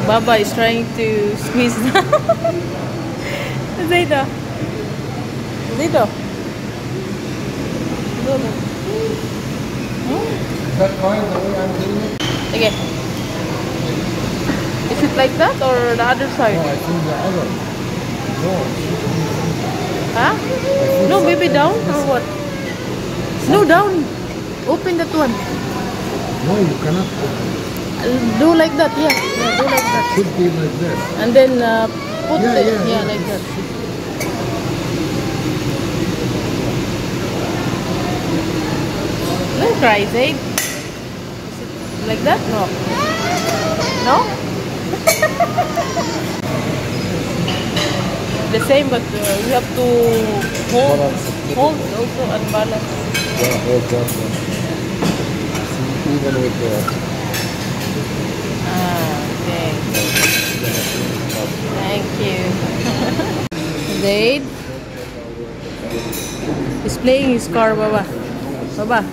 Baba is trying to squeeze down. Zayda. Zayda. Is that fine the way I'm doing it? Okay. Is it like that or the other side? No, I think the other. No. Huh? No, maybe down or what? No, down. Open that one. No, you cannot. Do like that, yeah. Yeah, do like that. Should be like this. And then put Yeah, it, yeah, like that. Don't cry, Zaid. Is it like that? No. No? The same, but you have to hold also and balance. Yeah, hold that one. See, even with the. Okay. Thank you. Zaid is playing his car, Baba. Baba.